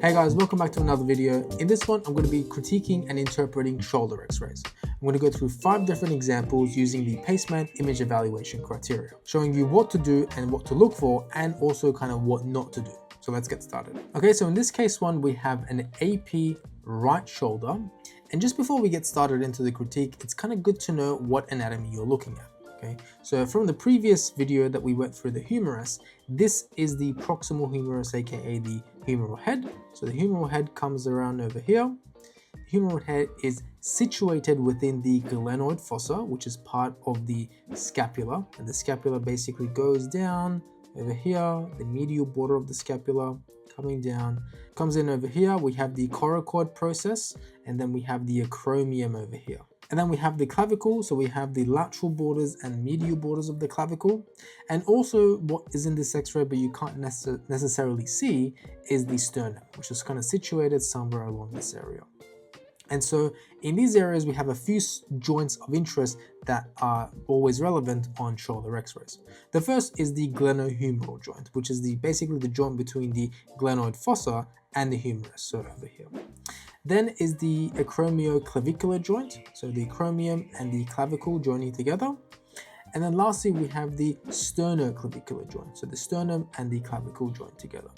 Hey guys, welcome back to another video. In this one, I'm going to be critiquing and interpreting shoulder x-rays. I'm going to go through 5 different examples using the PACEMAN image evaluation criteria, showing you what to do and what to look for, and also kind of what not to do. So let's get started. Okay, so in this case one, we have an AP right shoulder. And just before we get started into the critique, it's kind of good to know what anatomy you're looking at. Okay, so from the previous video that we went through the humerus, this is the proximal humerus, aka the humeral head. So the humeral head comes around over here. The humeral head is situated within the glenoid fossa, which is part of the scapula, and the scapula basically goes down over here, the medial border of the scapula coming down, comes in over here. We have the coracoid process, and then we have the acromion over here. And then we have the clavicle, so we have the lateral borders and medial borders of the clavicle. And also what is in this x-ray but you can't necessarily see is the sternum, which is kind of situated somewhere along this area. And so in these areas, we have a few joints of interest that are always relevant on shoulder x-rays. The first is the glenohumeral joint, which is basically the joint between the glenoid fossa and the humerus, so over here. Then is the acromioclavicular joint, so the acromion and the clavicle joining together. And then lastly, we have the sternoclavicular joint, so the sternum and the clavicle joined together.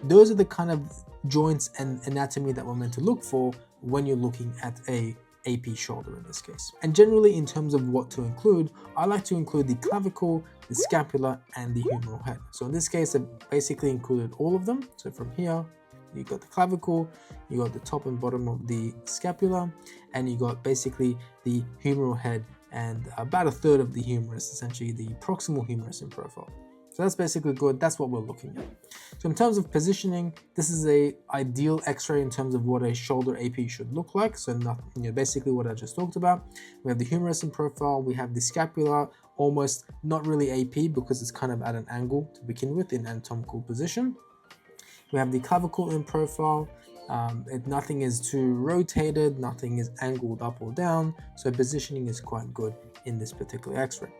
Those are the kind of joints and anatomy that we're meant to look for when you're looking at a AP shoulder in this case. And generally in terms of what to include, I like to include the clavicle, the scapula, and the humeral head. So in this case, I basically included all of them. So from here, you got the clavicle, you got the top and bottom of the scapula, and you got basically the humeral head and about a third of the humerus, essentially the proximal humerus in profile. So that's basically good. That's what we're looking at. So in terms of positioning, this is a ideal x-ray in terms of what a shoulder AP should look like. So basically what I just talked about. We have the humerus in profile, we have the scapula, almost not really AP because it's kind of at an angle to begin with in anatomical position. We have the clavicle in profile. Nothing is too rotated, nothing is angled up or down, so positioning is quite good in this particular x-ray.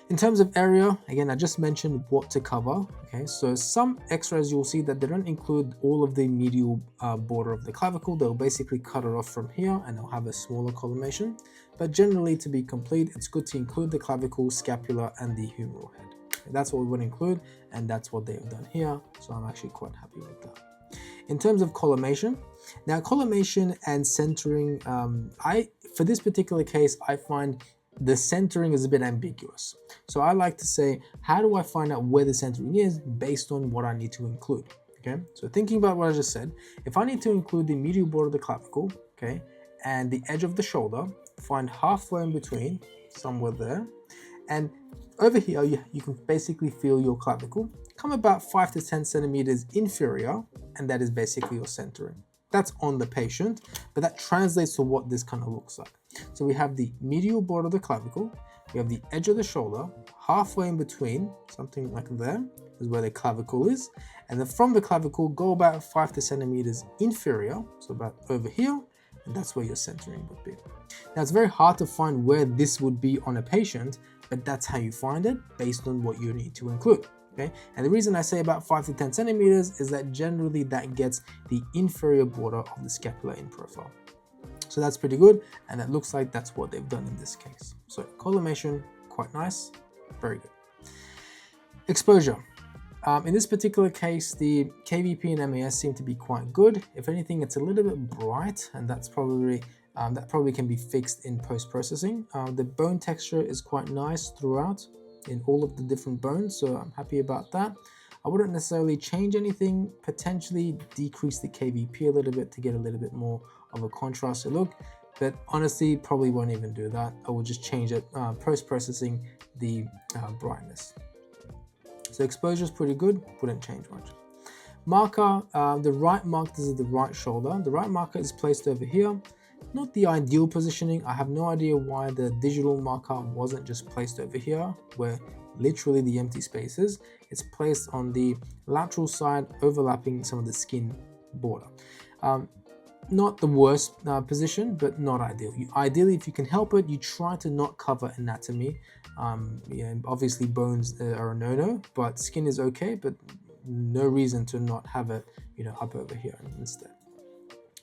In terms of area, again, I just mentioned what to cover. Okay, so some x-rays you'll see that they don't include all of the medial border of the clavicle. They'll basically cut it off from here and they'll have a smaller collimation. But generally, to be complete, it's good to include the clavicle, scapula, and the humeral head. That's what we would include, and that's what they have done here. So I'm actually quite happy with that. In terms of collimation, now collimation and centering, for this particular case, I find the centering is a bit ambiguous. So I like to say, how do I find out where the centering is based on what I need to include? Okay, so thinking about what I just said, if I need to include the medial border of the clavicle, okay, and the edge of the shoulder, find halfway in between, somewhere there, and over here, you can basically feel your clavicle, come about 5 to 10 centimeters inferior, and that is basically your centering. That's on the patient, but that translates to what this kind of looks like. So we have the medial border of the clavicle, we have the edge of the shoulder, halfway in between, something like there, is where the clavicle is, and then from the clavicle, go about 5 to centimeters inferior, so about over here, and that's where your centering would be. Now it's very hard to find where this would be on a patient, but that's how you find it based on what you need to include. Okay, and the reason I say about 5 to 10 centimeters is that generally that gets the inferior border of the scapula in profile. So that's pretty good, and it looks like that's what they've done in this case. So collimation, quite nice, very good. Exposure. In this particular case, the KVP and MAS seem to be quite good. If anything, it's a little bit bright, and that's probably that probably can be fixed in post-processing. The bone texture is quite nice throughout in all of the different bones, so I'm happy about that. I wouldn't necessarily change anything, potentially decrease the KVP a little bit to get a little bit more of a contrasted look, but honestly, probably won't even do that. I will just change it post-processing the brightness. So exposure is pretty good, wouldn't change much. Marker, the right marker, this is the right shoulder. The right marker is placed over here. Not the ideal positioning. I have no idea why the digital marker wasn't just placed over here, where literally the empty space is. It's placed on the lateral side, overlapping some of the skin border. Not the worst position, but not ideal. Ideally, if you can help it, you try to not cover anatomy. Obviously bones are a no-no, but skin is okay, but no reason to not have it, up over here instead.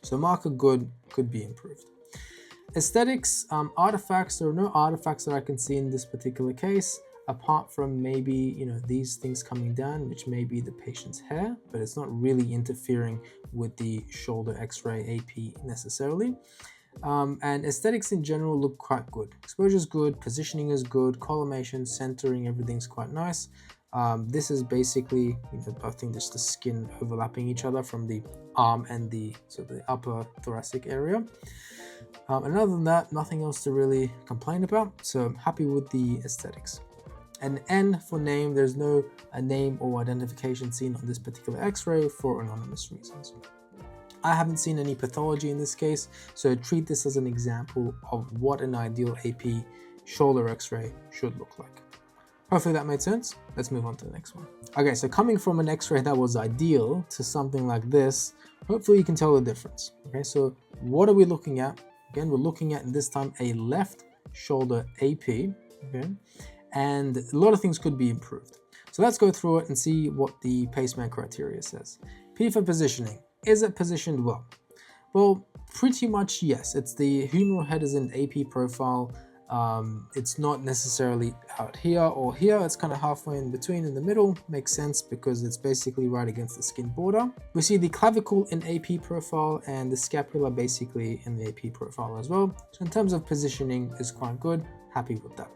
So marker good, could be improved. Aesthetics, artifacts, there are no artifacts that I can see in this particular case, apart from maybe, these things coming down, which may be the patient's hair, but it's not really interfering with the shoulder x-ray AP necessarily. And aesthetics in general look quite good. Exposure is good, positioning is good, collimation, centering, everything's quite nice. This is basically, I think just the skin overlapping each other from the arm and the upper thoracic area. And other than that, nothing else to really complain about. So I'm happy with the aesthetics. An N for name, there's no name or identification seen on this particular x-ray for anonymous reasons. I haven't seen any pathology in this case, so treat this as an example of what an ideal AP shoulder x-ray should look like. Hopefully that made sense. Let's move on to the next one. Okay, so coming from an x-ray that was ideal to something like this, hopefully you can tell the difference. Okay, so what are we looking at? Again, we're looking at this time a left shoulder AP, okay, and a lot of things could be improved. So let's go through it and see what the PACEMAN criteria says. P for positioning. Is it positioned well? Well, pretty much yes. It's the humeral head is an AP profile. It's not necessarily out here or here. It's kind of halfway in between in the middle. Makes sense because it's basically right against the skin border. We see the clavicle in AP profile and the scapula basically in the AP profile as well. So in terms of positioning is quite good. Happy with that.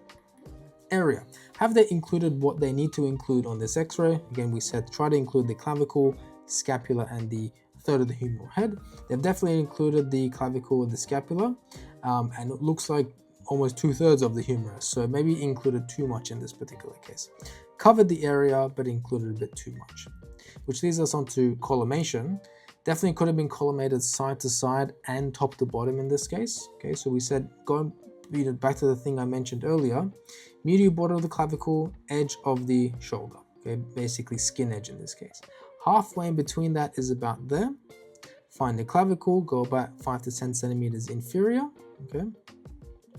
Area. Have they included what they need to include on this x-ray? Again, we said try to include the clavicle, scapula, and the third of the humeral head. They've definitely included the clavicle and the scapula, and it looks like almost 2/3 of the humerus, so maybe included too much in this particular case. Covered the area, but included a bit too much. Which leads us on to collimation. Definitely could have been collimated side to side and top to bottom in this case. Okay, so we said, going back to the thing I mentioned earlier, medial border of the clavicle, edge of the shoulder. Okay, basically skin edge in this case. Halfway in between that is about there. Find the clavicle, go about 5 to 10 centimeters inferior, okay?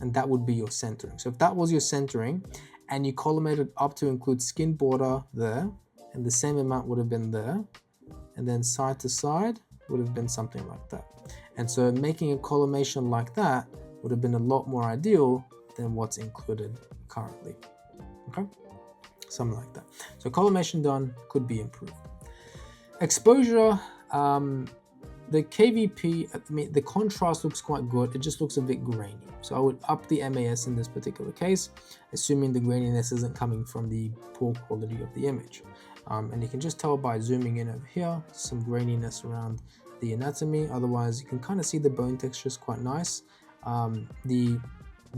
And that would be your centering. So if that was your centering and you collimated up to include skin border there, and the same amount would have been there, and then side to side would have been something like that. And so making a collimation like that would have been a lot more ideal than what's included currently, okay? Something like that. So collimation done, could be improved. Exposure, the KVP, the contrast looks quite good. It just looks a bit grainy. So I would up the MAS in this particular case, assuming the graininess isn't coming from the poor quality of the image. And you can just tell by zooming in over here, some graininess around the anatomy. Otherwise, you can kind of see the bone texture is quite nice. The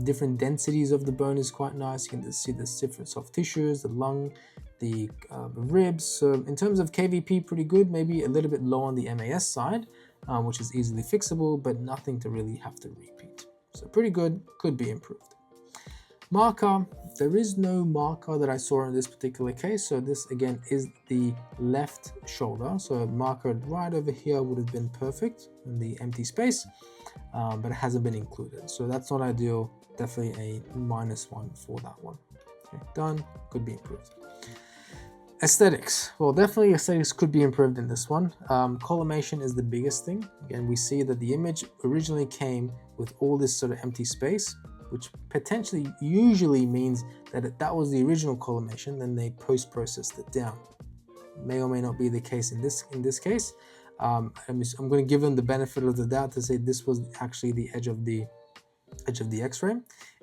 different densities of the bone is quite nice. You can just see the different soft tissues, the lung, the ribs. So in terms of KVP, pretty good. Maybe a little bit low on the MAS side, which is easily fixable, but nothing to really have to repeat. So pretty good, could be improved. Marker, there is no marker that I saw in this particular case. So this again is the left shoulder. So a marker right over here would have been perfect in the empty space, but it hasn't been included. So that's not ideal. Definitely a -1 for that one. Okay, done, could be improved. Aesthetics. Well, definitely aesthetics could be improved in this one. Collimation is the biggest thing. Again, we see that the image originally came with all this sort of empty space, which potentially usually means that that was the original collimation, then they post-processed it down. May or may not be the case in this case. I'm going to give them the benefit of the doubt to say this was actually the edge of the X-ray.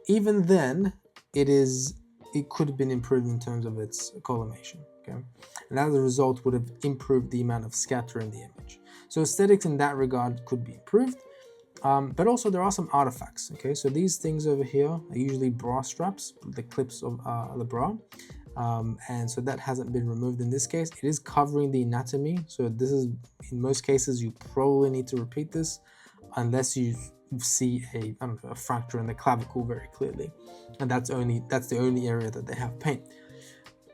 Even then, it could have been improved in terms of its collimation. Okay, and as a result would have improved the amount of scatter in the image. So aesthetics in that regard could be improved. But also there are some artifacts. Okay, so these things over here are usually bra straps, the clips of the bra. And so that hasn't been removed in this case. It is covering the anatomy. So this is, in most cases, you probably need to repeat this unless you see a fracture in the clavicle very clearly. And that's the only area that they have pain.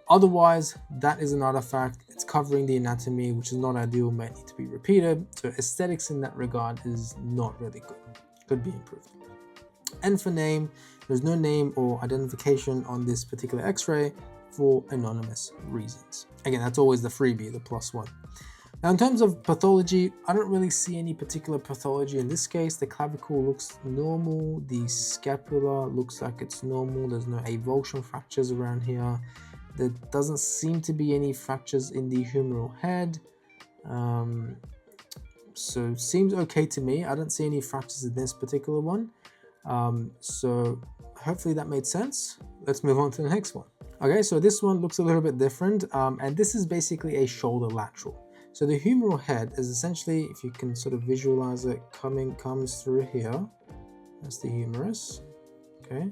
Otherwise, that is an artifact. It's covering the anatomy, which is not ideal, might need to be repeated. So aesthetics in that regard is not really good. Could be improved. And for name, there's no name or identification on this particular X-ray for anonymous reasons. Again, that's always the freebie, the +1. Now, in terms of pathology, I don't really see any particular pathology in this case. The clavicle looks normal. The scapula looks like it's normal. There's no avulsion fractures around here. There doesn't seem to be any fractures in the humeral head. So seems okay to me. I don't see any fractures in this particular one. So hopefully that made sense. Let's move on to the next one. Okay, so this one looks a little bit different. And this is basically a shoulder lateral. So the humeral head is essentially, if you can sort of visualize it, comes through here. That's the humerus, okay?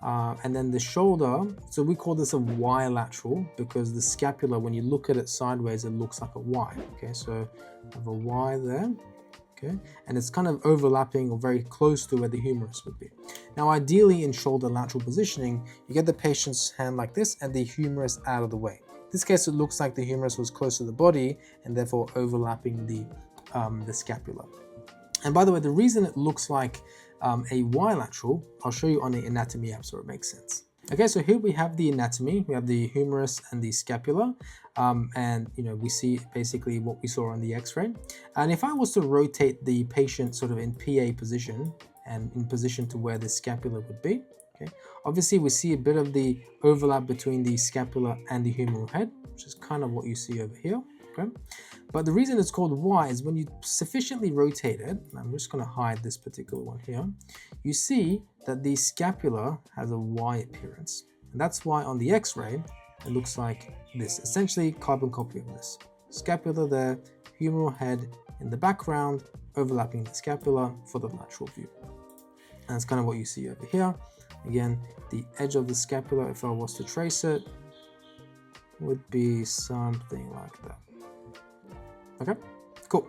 And then the shoulder, so we call this a Y-lateral because the scapula, when you look at it sideways, it looks like a Y, okay? So I have a Y there, okay? And it's kind of overlapping or very close to where the humerus would be. Now, ideally in shoulder lateral positioning, you get the patient's hand like this and the humerus out of the way. In this case, it looks like the humerus was close to the body and therefore overlapping the scapula. And by the way, the reason it looks like a Y-lateral, I'll show you on the anatomy app so it makes sense. Okay, so here we have the anatomy. We have the humerus and the scapula, and we see basically what we saw on the X-ray. And if I was to rotate the patient sort of in PA position and in position to where the scapula would be, okay, obviously we see a bit of the overlap between the scapula and the humeral head, which is kind of what you see over here. Okay. But the reason it's called Y is when you sufficiently rotate it, and I'm just going to hide this particular one here, you see that the scapula has a Y appearance. And that's why on the X-ray, it looks like this, essentially carbon copy of this. Scapula there, humeral head in the background, overlapping the scapula for the lateral view. And that's kind of what you see over here. Again, the edge of the scapula, if I was to trace it, would be something like that. Okay, cool.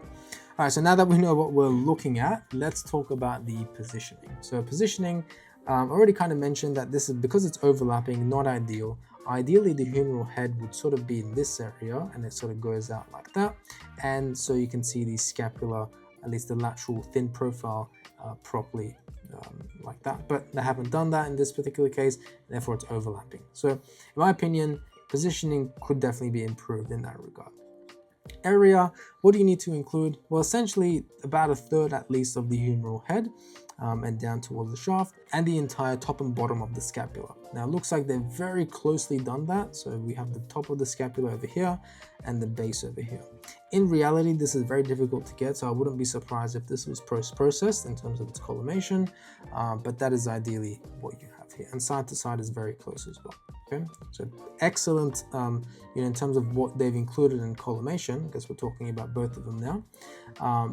All right, so now that we know what we're looking at, let's talk about the positioning. So positioning, I already kind of mentioned that this is, because it's overlapping, not ideal. Ideally, the humeral head would sort of be in this area and it sort of goes out like that. And so you can see the scapula, at least the lateral thin profile, properly like that. But they haven't done that in this particular case, therefore it's overlapping. So in my opinion, positioning could definitely be improved in that regard. Area, what do you need to include? Well, essentially about a third at least of the humeral head and down towards the shaft, and the entire top and bottom of the scapula. Now it looks like they've very closely done that. So we have the top of the scapula over here and the base over here. In reality, this is very difficult to get, so I wouldn't be surprised if this was processed in terms of its collimation, but that is ideally what you have here. And side to side is very close as well. Okay, so excellent, in terms of what they've included in collimation, because we're talking about both of them now,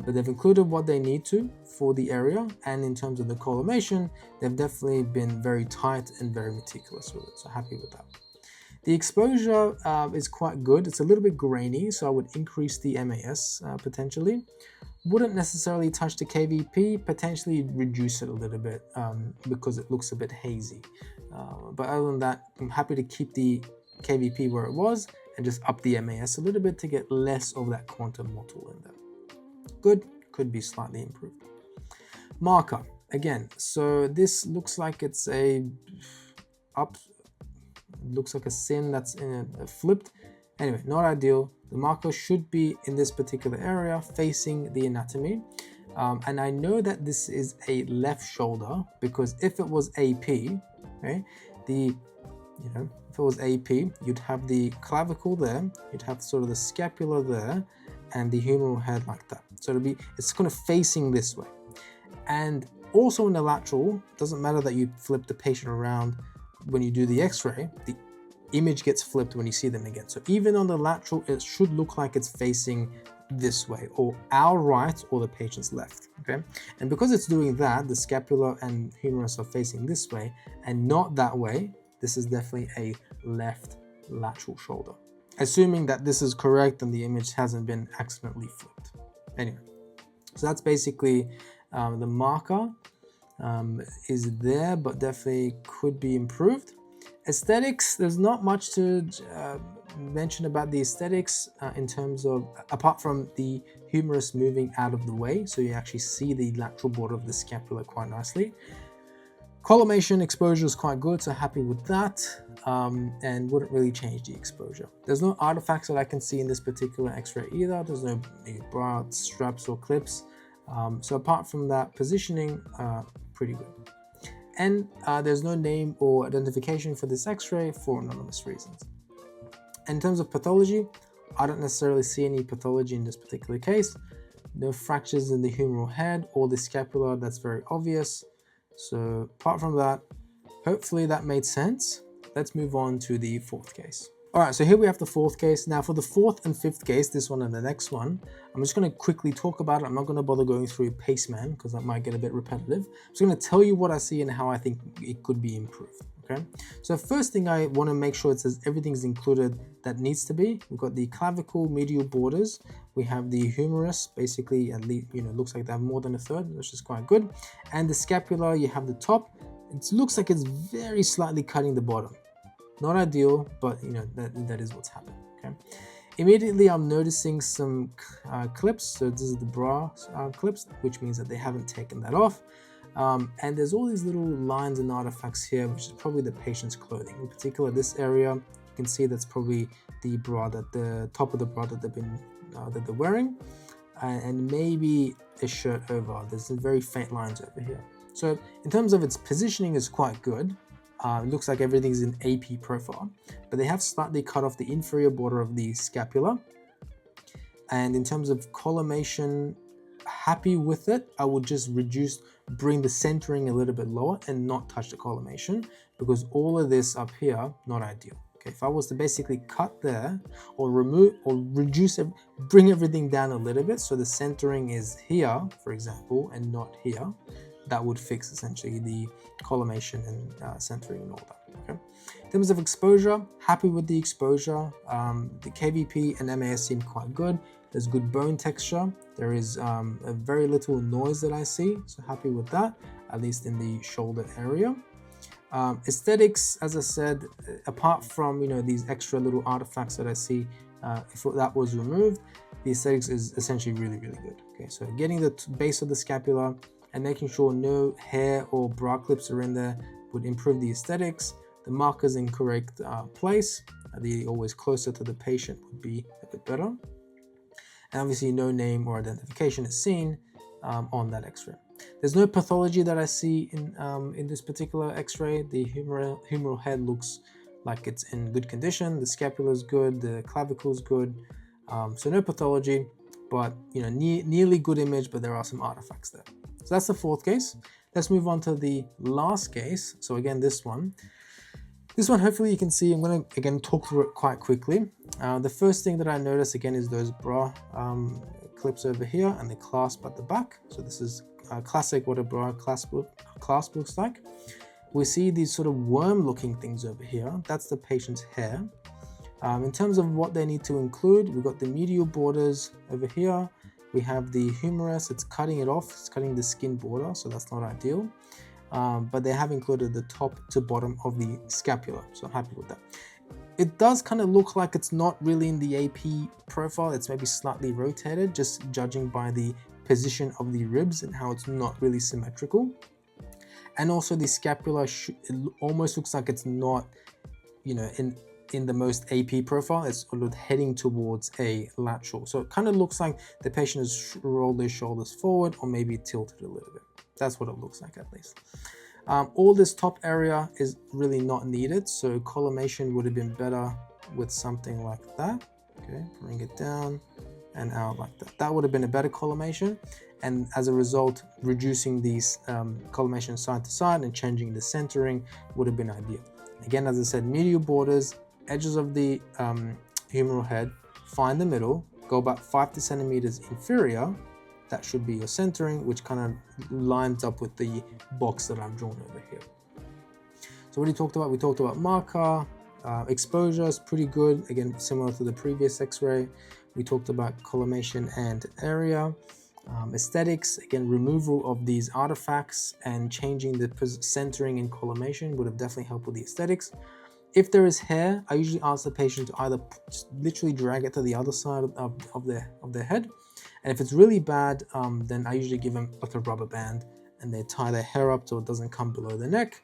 but they've included what they need to for the area, and in terms of the collimation, they've definitely been very tight and very meticulous with it, so happy with that. The exposure is quite good. It's a little bit grainy, so I would increase the MAS potentially. Wouldn't necessarily touch the KVP, potentially reduce it a little bit because it looks a bit hazy. But other than that, I'm happy to keep the KVP where it was and just up the MAS a little bit to get less of that quantum motile in there. Good, could be slightly improved. Marker, again, so this looks like it's looks like a sin that's flipped. Anyway, not ideal. The marker should be in this particular area facing the anatomy. And I know that this is a left shoulder because if it was AP, okay, if it was AP, you'd have the clavicle there, you'd have sort of the scapula there, and the humeral head like that. So it's kind of facing this way. And also in the lateral, doesn't matter that you flip the patient around when you do the X-ray, the image gets flipped when you see them again. So even on the lateral, it should look like it's facing this way, or our right or the patient's left, okay? And because it's doing that, the scapula and humerus are facing this way and not that way, this is definitely a left lateral shoulder. Assuming that this is correct and the image hasn't been accidentally flipped. Anyway, so that's basically the marker is there, but definitely could be improved. Aesthetics, there's not much to mention about the aesthetics in terms of, apart from the humerus moving out of the way, so you actually see the lateral border of the scapula quite nicely. Collimation exposure is quite good, so happy with that, and wouldn't really change the exposure. There's no artifacts that I can see in this particular x-ray either. There's no bra straps or clips. So apart from that, positioning, pretty good. And there's no name or identification for this x-ray for anonymous reasons. In terms of pathology, I don't necessarily see any pathology in this particular case. No fractures in the humeral head or the scapula, that's very obvious. So apart from that, hopefully that made sense. Let's move on to the fourth case. All right, so here we have the fourth case. Now for the fourth and fifth case, this one and the next one, I'm just going to quickly talk about it. I'm not going to bother going through PACEMAN because that might get a bit repetitive. I'm just going to tell you what I see and how I think it could be improved. Okay, so first thing I want to make sure it says everything's included that needs to be. We've got the clavicle medial borders. We have the humerus, basically at least, looks like they have more than a third, which is quite good. And the scapula, you have the top. It looks like it's very slightly cutting the bottom. Not ideal, but that is what's happened. Okay. Immediately, I'm noticing some clips. So this is the bra clips, which means that they haven't taken that off. And there's all these little lines and artifacts here, which is probably the patient's clothing. In particular, this area, you can see that's probably the bra, that the top of the bra that they're wearing, and maybe a shirt over. There's some very faint lines over here. So in terms of its positioning, is quite good. It looks like everything's in AP profile, but they have slightly cut off the inferior border of the scapula. And in terms of collimation, happy with it. I would just bring the centering a little bit lower and not touch the collimation, because all of this up here, not ideal. Okay, if I was to basically cut there or remove or reduce it, bring everything down a little bit, so the centering is here, for example, and not here, that would fix essentially the collimation and centering and all that. Okay. In terms of exposure, happy with the exposure. The KVP and MAS seem quite good. There's good bone texture. There is a very little noise that I see, so happy with that, at least in the shoulder area. Aesthetics, as I said, apart from these extra little artifacts that I see, if that was removed, the aesthetics is essentially really, really good. Okay, so getting the base of the scapula and making sure no hair or bra clips are in there would improve the aesthetics. The markers in correct place, always closer to the patient, would be a bit better. And obviously no name or identification is seen on that x-ray. There's no pathology that I see in this particular x-ray. The humeral head looks like it's in good condition. The scapula is good, the clavicle is good. So no pathology, but nearly good image, but there are some artifacts there. So that's the fourth case. Let's move on to the last case. So again, this one, hopefully you can see, I'm going to again talk through it quite quickly. The first thing that I notice again is those bra clips over here and the clasp at the back. So this is classic what a bra clasp looks like. We see these sort of worm looking things over here. That's the patient's hair. In terms of what they need to include, we've got the medial borders over here. We have the humerus, it's cutting it off, it's cutting the skin border, so that's not ideal. But they have included the top to bottom of the scapula, so I'm happy with that. It does kind of look like it's not really in the AP profile, it's maybe slightly rotated, just judging by the position of the ribs and how it's not really symmetrical. And also the scapula, it almost looks like it's not, in the most AP profile, it's sort of heading towards a lateral. So it kind of looks like the patient has rolled their shoulders forward or maybe tilted a little bit. That's what it looks like at least. All this top area is really not needed, so collimation would have been better with something like that. Okay, bring it down and out like that. That would have been a better collimation, and as a result, reducing these collimation side to side and changing the centering would have been ideal. Again, as I said, medial borders, edges of the humeral head, find the middle, go about 5 to centimeters inferior. That should be your centering, which kind of lines up with the box that I've drawn over here. So what we talked about? We talked about marker, exposure is pretty good. Again, similar to the previous x-ray. We talked about collimation and area. Aesthetics, again, removal of these artifacts and changing the centering and collimation would have definitely helped with the aesthetics. If there is hair, I usually ask the patient to either literally drag it to the other side of their head. And if it's really bad, then I usually give them like a rubber band and they tie their hair up so it doesn't come below the neck,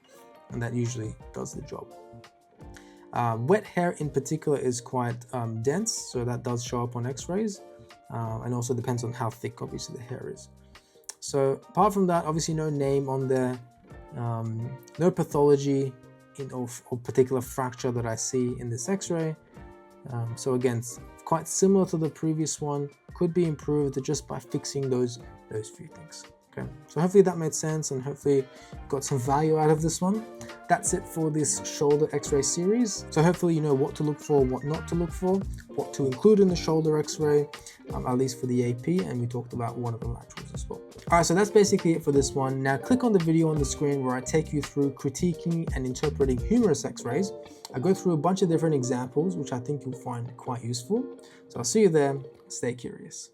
and that usually does the job. Wet hair in particular is quite dense, so that does show up on x-rays, and also depends on how thick obviously the hair is. So apart from that, obviously no name on there, no pathology or particular fracture that I see in this x-ray. So again, it's quite similar to the previous one, could be improved just by fixing those few things. Okay, so hopefully that made sense and hopefully you got some value out of this one. That's it for this shoulder x-ray series. So hopefully you know what to look for, what not to look for, what to include in the shoulder x-ray, at least for the AP, and we talked about one of the laterals as well. All right, so that's basically it for this one. Now click on the video on the screen where I take you through critiquing and interpreting humerus x-rays. I go through a bunch of different examples, which I think you'll find quite useful. So I'll see you there. Stay curious.